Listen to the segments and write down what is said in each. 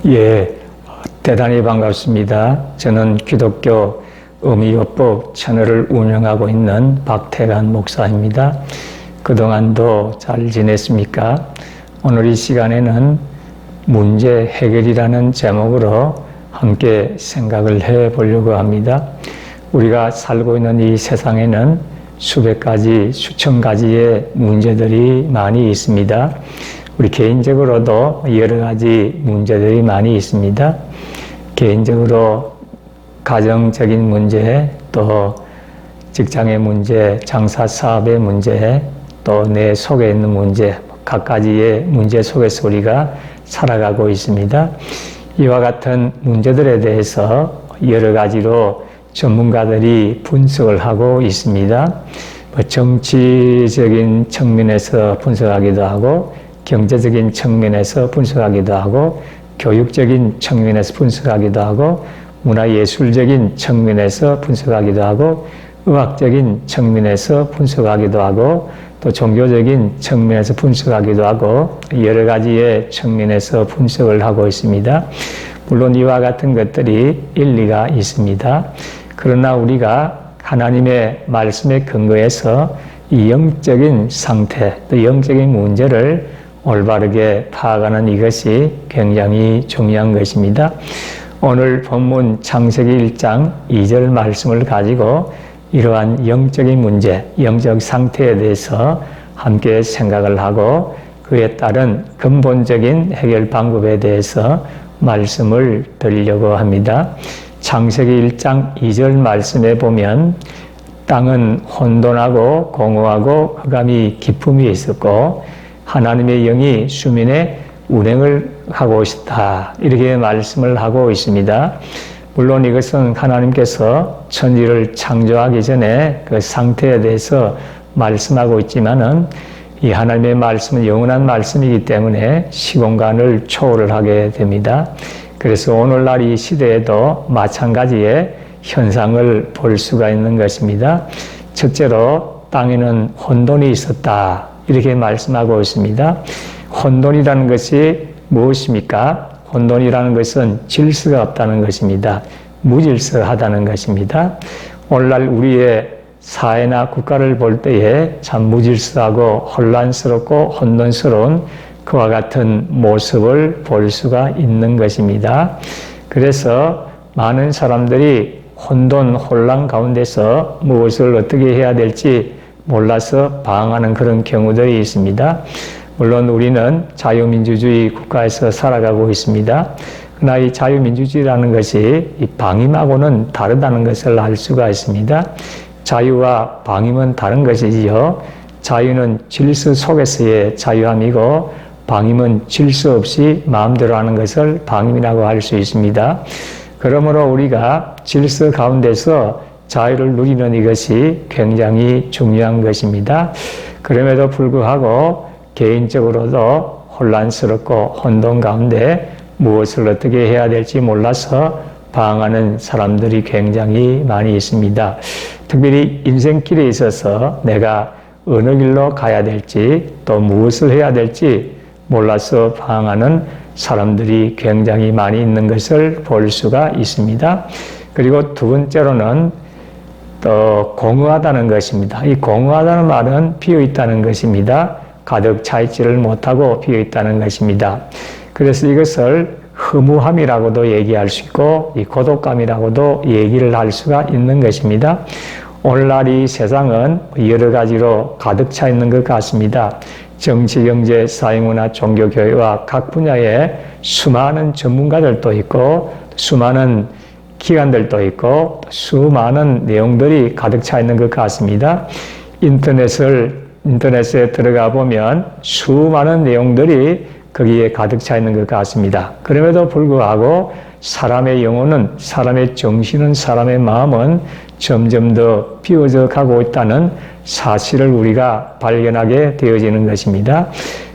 예, 대단히 반갑습니다. 저는 기독교 의미요법 채널을 운영하고 있는 박태관 목사입니다. 그동안도 잘 지냈습니까? 오늘 이 시간에는 문제 해결이라는 제목으로 함께 생각을 해 보려고 합니다. 우리가 살고 있는 이 세상에는 수백 가지, 수천 가지의 문제들이 많이 있습니다. 우리 개인적으로도 여러 가지 문제들이 많이 있습니다. 개인적으로 가정적인 문제, 또 직장의 문제, 장사 사업의 문제, 또 내 속에 있는 문제, 각가지의 문제 속에서 우리가 살아가고 있습니다. 이와 같은 문제들에 대해서 여러 가지로 전문가들이 분석을 하고 있습니다. 정치적인 측면에서 분석하기도 하고, 경제적인 측면에서 분석하기도 하고, 교육적인 측면에서 분석하기도 하고, 문화예술적인 측면에서 분석하기도 하고, 의학적인 측면에서 분석하기도 하고, 또 종교적인 측면에서 분석하기도 하고, 여러 가지의 측면에서 분석을 하고 있습니다. 물론 이와 같은 것들이 일리가 있습니다. 그러나 우리가 하나님의 말씀에 근거해서 이 영적인 상태, 또 영적인 문제를 올바르게 파악하는 이것이 굉장히 중요한 것입니다. 오늘 본문 창세기 1장 2절 말씀을 가지고 이러한 영적인 문제, 영적 상태에 대해서 함께 생각을 하고 그에 따른 근본적인 해결 방법에 대해서 말씀을 드리려고 합니다. 창세기 1장 2절 말씀에 보면 땅은 혼돈하고 공허하고 흑암이 깊음이 있었고 하나님의 영이 수면에 운행을 하고 있다. 이렇게 말씀을 하고 있습니다. 물론 이것은 하나님께서 천지를 창조하기 전에 그 상태에 대해서 말씀하고 있지만은 이 하나님의 말씀은 영원한 말씀이기 때문에 시공간을 초월을 하게 됩니다. 그래서 오늘날 이 시대에도 마찬가지의 현상을 볼 수가 있는 것입니다. 첫째로 땅에는 혼돈이 있었다. 이렇게 말씀하고 있습니다. 혼돈이라는 것이 무엇입니까? 혼돈이라는 것은 질서가 없다는 것입니다. 무질서하다는 것입니다. 오늘날 우리의 사회나 국가를 볼 때에 참 무질서하고 혼란스럽고 혼돈스러운 그와 같은 모습을 볼 수가 있는 것입니다. 그래서 많은 사람들이 혼돈, 혼란 가운데서 무엇을 어떻게 해야 될지 몰라서 방황하는 그런 경우들이 있습니다. 물론 우리는 자유민주주의 국가에서 살아가고 있습니다. 그러나 이 자유민주주의라는 것이 이 방임하고는 다르다는 것을 알 수가 있습니다. 자유와 방임은 다른 것이지요. 자유는 질서 속에서의 자유함이고 방임은 질서 없이 마음대로 하는 것을 방임이라고 할 수 있습니다. 그러므로 우리가 질서 가운데서 자유를 누리는 이것이 굉장히 중요한 것입니다. 그럼에도 불구하고 개인적으로도 혼란스럽고 혼돈 가운데 무엇을 어떻게 해야 될지 몰라서 방황하는 사람들이 굉장히 많이 있습니다. 특별히 인생길에 있어서 내가 어느 길로 가야 될지 또 무엇을 해야 될지 몰라서 방황하는 사람들이 굉장히 많이 있는 것을 볼 수가 있습니다. 그리고 두 번째로는 또 공허하다는 것입니다. 이 공허하다는 말은 비어있다는 것입니다. 가득 차 있지를 못하고 비어있다는 것입니다. 그래서 이것을 허무함이라고도 얘기할 수 있고 이 고독감이라고도 얘기를 할 수가 있는 것입니다. 오늘날 이 세상은 여러 가지로 가득 차 있는 것 같습니다. 정치, 경제, 사회문화, 종교, 교회와 각 분야에 수많은 전문가들도 있고 수많은 기관들도 있고 수많은 내용들이 가득 차 있는 것 같습니다. 인터넷에 들어가 보면 수많은 내용들이 거기에 가득 차 있는 것 같습니다. 그럼에도 불구하고 사람의 영혼은, 사람의 정신은, 사람의 마음은 점점 더 비워져 가고 있다는 사실을 우리가 발견하게 되어지는 것입니다.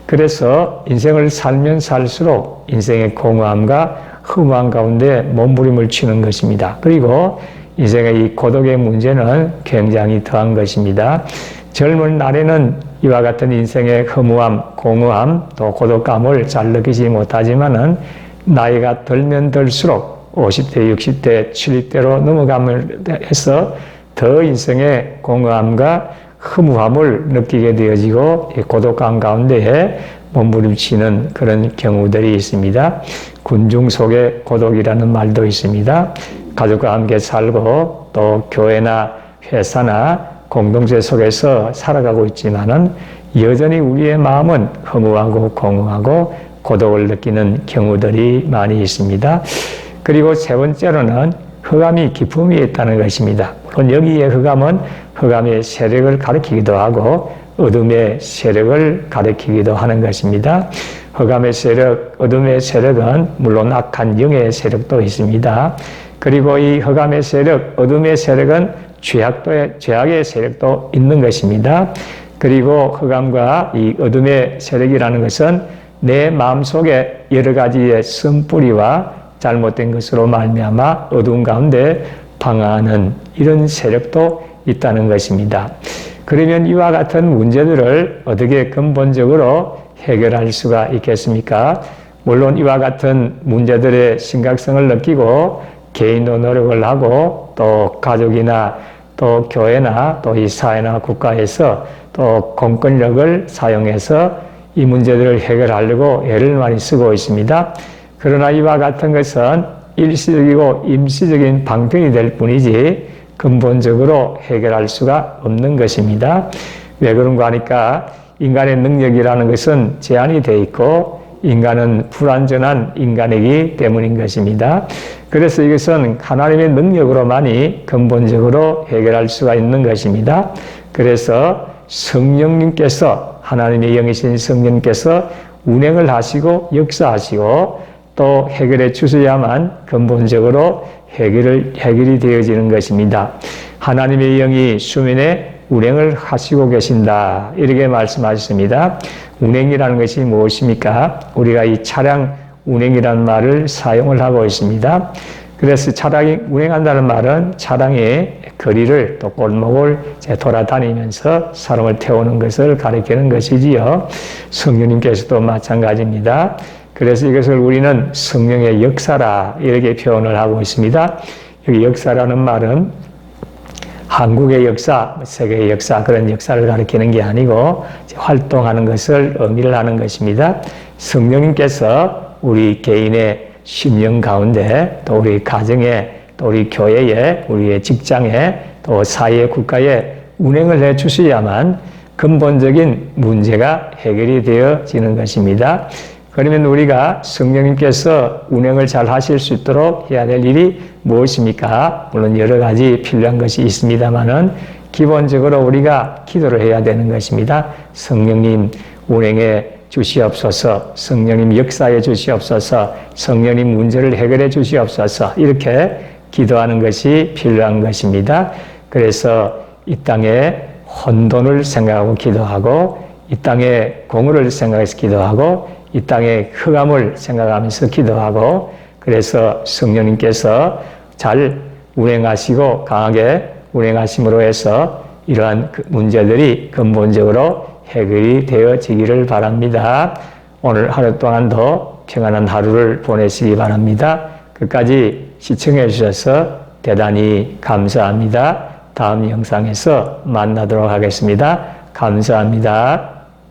그래서 인생을 살면 살수록 인생의 공허함과 허무함 가운데 몸부림을 치는 것입니다. 그리고 인생의 이 고독의 문제는 굉장히 더한 것입니다. 젊은 날에는 이와 같은 인생의 허무함, 공허함, 또 고독감을 잘 느끼지 못하지만은 나이가 들면 들수록 50대, 60대, 70대로 넘어감을 해서 더 인생의 공허함과 허무함을 느끼게 되어지고 고독감 가운데에 몸부림치는 그런 경우들이 있습니다. 군중 속의 고독이라는 말도 있습니다. 가족과 함께 살고 또 교회나 회사나 공동체 속에서 살아가고 있지만은 여전히 우리의 마음은 허무하고 공허하고 고독을 느끼는 경우들이 많이 있습니다. 그리고 세 번째로는 흑암이 깊음이 있다는 것입니다. 물론 여기에 흑암은 흑암의 세력을 가리키기도 하고 어둠의 세력을 가리키기도 하는 것입니다. 흑암의 세력, 어둠의 세력은 물론 악한 영의 세력도 있습니다. 그리고 이 흑암의 세력, 어둠의 세력은 죄악의 세력도 있는 것입니다. 그리고 흑암과 이 어둠의 세력이라는 것은 내 마음속에 여러 가지의 쓴뿌리와 잘못된 것으로 말미암아 어두운 가운데 방황하는 이런 세력도 있다는 것입니다. 그러면 이와 같은 문제들을 어떻게 근본적으로 해결할 수가 있겠습니까? 물론 이와 같은 문제들의 심각성을 느끼고 개인도 노력을 하고 또 가족이나 또 교회나 또 이 사회나 국가에서 또 공권력을 사용해서 이 문제들을 해결하려고 애를 많이 쓰고 있습니다. 그러나 이와 같은 것은 일시적이고 임시적인 방편이 될 뿐이지 근본적으로 해결할 수가 없는 것입니다. 왜 그런가 하니까 인간의 능력이라는 것은 제한이 되어 있고 인간은 불완전한 인간이기 때문인 것입니다. 그래서 이것은 하나님의 능력으로만이 근본적으로 해결할 수가 있는 것입니다. 그래서 성령님께서 하나님의 영이신 성령님께서 운행을 하시고 역사하시고 또 해결해 주셔야만 근본적으로 해결이 되어지는 것입니다. 하나님의 영이 수면에 운행을 하시고 계신다. 이렇게 말씀하셨습니다. 운행이라는 것이 무엇입니까? 우리가 이 차량 운행이라는 말을 사용을 하고 있습니다. 그래서 차량이 운행한다는 말은 차량의 거리를 또 골목을 돌아다니면서 사람을 태우는 것을 가리키는 것이지요. 성령님께서도 마찬가지입니다. 그래서 이것을 우리는 성령의 역사라 이렇게 표현을 하고 있습니다. 여기 역사라는 말은 한국의 역사, 세계의 역사 그런 역사를 가리키는 게 아니고 활동하는 것을 의미를 하는 것입니다. 성령님께서 우리 개인의 심령 가운데 또 우리 가정에 또 우리 교회에 우리의 직장에 또 사회 국가에 운행을 해 주셔야만 근본적인 문제가 해결이 되어지는 것입니다. 그러면 우리가 성령님께서 운행을 잘 하실 수 있도록 해야 될 일이 무엇입니까? 물론 여러 가지 필요한 것이 있습니다만은 기본적으로 우리가 기도를 해야 되는 것입니다. 성령님 운행해 주시옵소서, 성령님 역사해 주시옵소서, 성령님 문제를 해결해 주시옵소서 이렇게 기도하는 것이 필요한 것입니다. 그래서 이 땅에 혼돈을 생각하고 기도하고 이 땅에 공의를 생각해서 기도하고 이 땅의 흑암을 생각하면서 기도하고 그래서 성령님께서 잘 운행하시고 강하게 운행하심으로 해서 이러한 문제들이 근본적으로 해결이 되어지기를 바랍니다. 오늘 하루 동안도 평안한 하루를 보내시기 바랍니다. 끝까지 시청해 주셔서 대단히 감사합니다. 다음 영상에서 만나도록 하겠습니다. 감사합니다.